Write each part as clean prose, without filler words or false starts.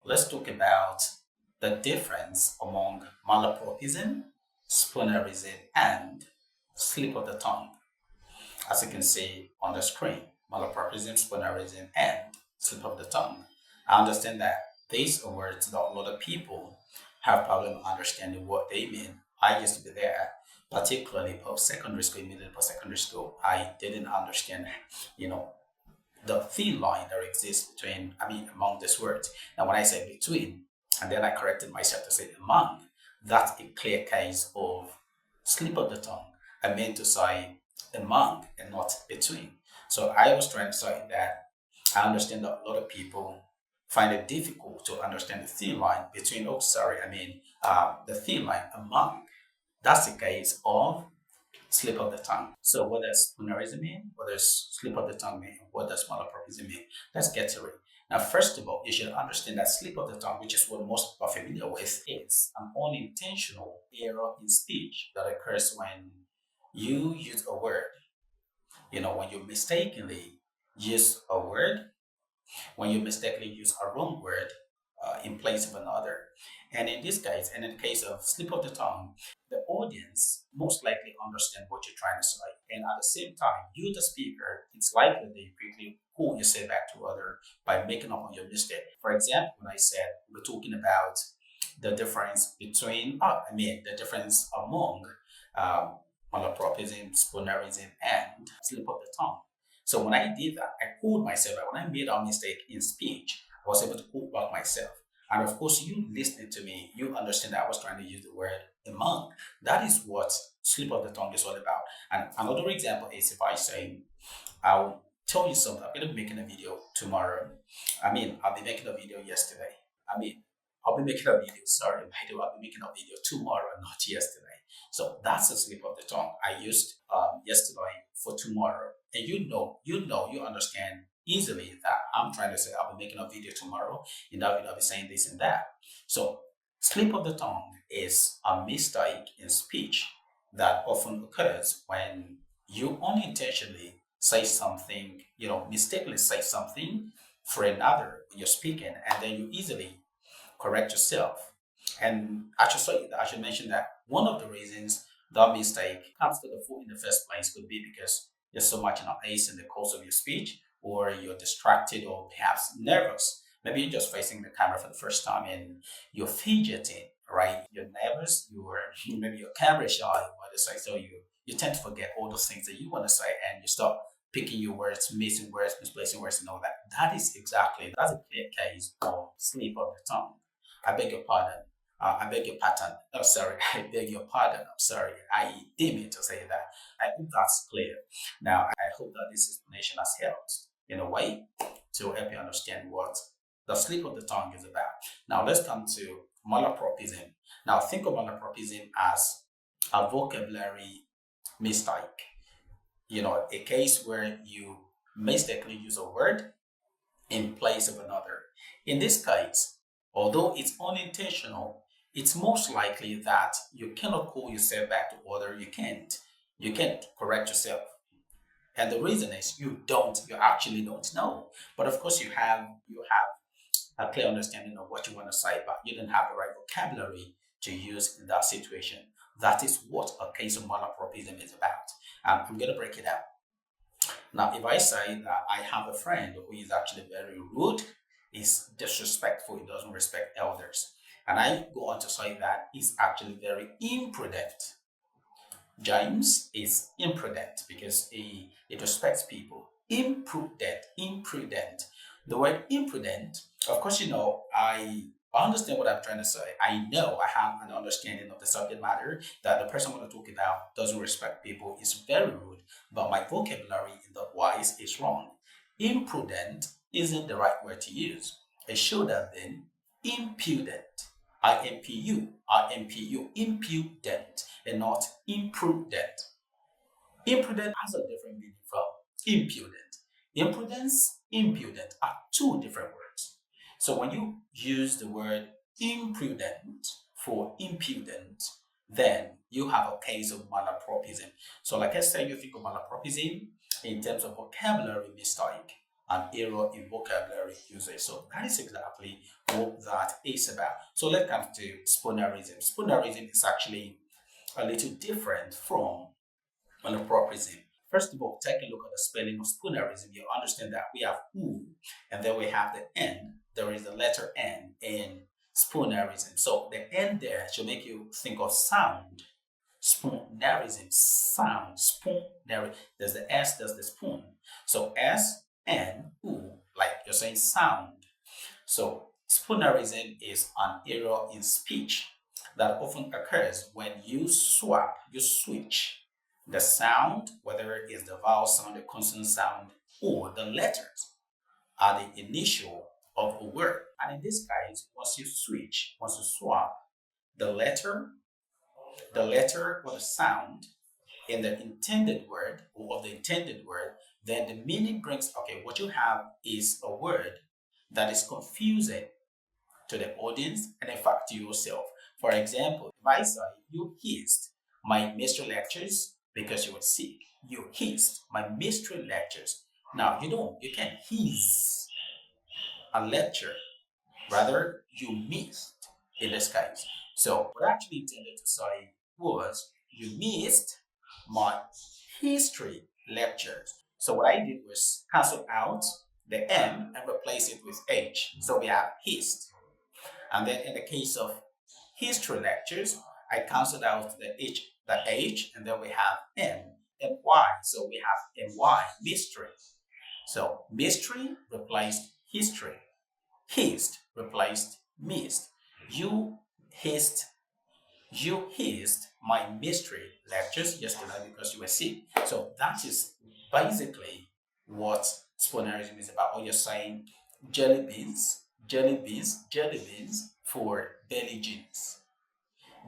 let's talk about the difference among malapropism, spoonerism, and slip of the tongue. As you can see on the screen, malapropism, spoonerism, and slip of the tongue. I understand that these are words that a lot of people have problem understanding what they mean. I used to be there, particularly post secondary school, immediately post secondary school. I didn't understand, you know, the thin line that exists between, among these words. Now, when I say between, and then I corrected myself to say among, that's a clear case of slip of the tongue. I meant to say among and not between. So I was trying to say that I understand that a lot of people find it difficult to understand the thin line between, the thin line among. That's the case of slip of the tongue. So what does spoonerism mean? What does slip of the tongue mean? What does malapropism mean? Let's get to it. Now, first of all, you should understand that slip of the tongue, which is what most are familiar with, is an unintentional error in speech that occurs when you use a word. When you mistakenly use a word, when you mistakenly use a wrong word in place of another. And in this case, and in the case of slip of the tongue, the audience most likely understand what you're trying to say. And at the same time, you, the speaker, it's likely they quickly pull you say back to other by making up on your mistake. For example, when I said we're talking about the difference between, the difference among um, malapropism, spoonerism, and slip of the tongue. So when I did that, I pulled myself back. When I made a mistake in speech, I was able to pull back myself. And of course, you listening to me, you understand that I was trying to use the word among. That is what slip of the tongue is all about. And another example is if I say, I'll tell you something, I'm going to be making a video tomorrow. I'll be making a video yesterday. I'll be making a video, sorry, by the way, I'll be making a video tomorrow, not yesterday. So that's a slip of the tongue. I used yesterday for tomorrow. And you understand easily that I'm trying to say I'll be making a video tomorrow, and I'll be saying this and that. So slip of the tongue is a mistake in speech that often occurs when you unintentionally say something, mistakenly say something for another when you're speaking, and then you easily correct yourself. And I should mention that one of the reasons that mistake comes to the fore in the first place could be because you're so much in a haste in the course of your speech, or you're distracted, or perhaps nervous. Maybe you're just facing the camera for the first time and you're fidgeting, right? You're nervous, maybe you're camera shy, what to say. So you tend to forget all those things that you want to say, and you start picking your words, missing words, misplacing words, and all that. That's a clear case of slip of the tongue. I beg your pardon. I beg your pardon. Oh, sorry. I beg your pardon. I'm sorry. I didn't mean to say that. I hope that's clear. Now, I hope that this explanation has helped in a way to help you understand what the slip of the tongue is about. Now, let's come to malapropism. Now, think of malapropism as a vocabulary mistake. A case where you mistakenly use a word in place of another. In this case, although it's unintentional, it's most likely that you cannot pull yourself back to order. You can't. You can't correct yourself. And the reason is you actually don't know. But of course you have a clear understanding of what you want to say, but you don't have the right vocabulary to use in that situation. That is what a case of malapropism is about. I'm going to break it down. Now, if I say that I have a friend who is actually very rude, is disrespectful, he doesn't respect elders, and I go on to say that he's actually very imprudent. James is imprudent because he respects people. Imprudent. The word imprudent, of course, I understand what I'm trying to say. I know I have an understanding of the subject matter that the person I'm going to talk about doesn't respect people, is very rude, but my vocabulary in the wise is wrong. Imprudent isn't the right word to use. It should have been impudent. Impudent, and not imprudent. Imprudent has a different meaning from impudent. Imprudence, impudent are two different words. So when you use the word imprudent for impudent, then you have a case of malapropism. So like I said, you think of malapropism in terms of vocabulary mistake. an error in vocabulary usage. So that is exactly what that is about. So let's come to Spoonerism. Spoonerism is actually a little different from Malapropism. First of all, take a look at the spelling of Spoonerism. You understand that we have "oo" and then we have the N. There is the letter N in Spoonerism. So the N there should make you think of sound. Spoonerism, sound, spoonerism. There's the S, there's the spoon. So S, N, U, like you're saying sound. So spoonerism is an error in speech that often occurs when you switch the sound, whether it is the vowel sound, the consonant sound, or the letters are the initial of a word. And in this case, once you swap the letter, or the sound in the intended word or of the intended word, then the meaning brings, okay, what you have is a word that is confusing to the audience and in fact to yourself. For example, if I say you hissed my mystery lectures because you were sick, you hissed my mystery lectures. Now you can't hiss a lecture, rather you missed in this case. So what I actually intended to say was you missed my history lectures. So what I did was cancel out the M and replace it with H. So we have hist. And then in the case of history lectures, I canceled out the H, and then we have M and Y. So we have MY, mystery. So mystery replaced history. Hissed replaced missed. You hissed my mystery lectures yesterday because you were sick. So that is basically what Spoonerism is about. Or you're saying jelly beans for belly jeans.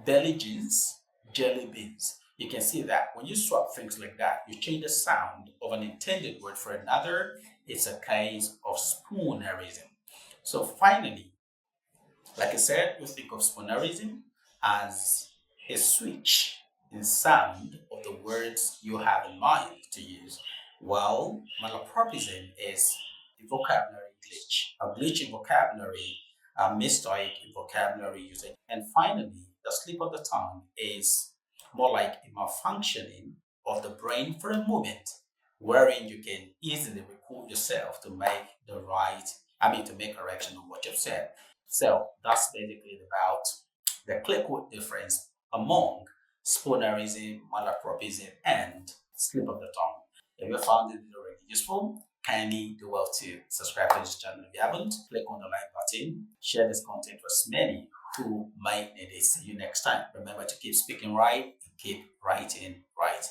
Belly jeans, jelly beans. You can see that when you swap things like that, you change the sound of an intended word for another. It's a case of Spoonerism. So finally, like I said, we think of Spoonerism as a switch in sound of the words you have in mind to use, while Malapropism is a vocabulary glitch, a glitch in vocabulary, a mistake in vocabulary usage. And finally, the slip of the tongue is more like a malfunctioning of the brain for a moment, wherein you can easily record yourself to make to make correction on what you've said. So that's basically about the clear-cut difference among Spoonerism, Malapropism, and slip of the tongue. If you found it really useful, kindly do well to subscribe to this channel if you haven't. Click on the like button, share this content with as many who might need it. See you next time. Remember to keep speaking right and keep writing right.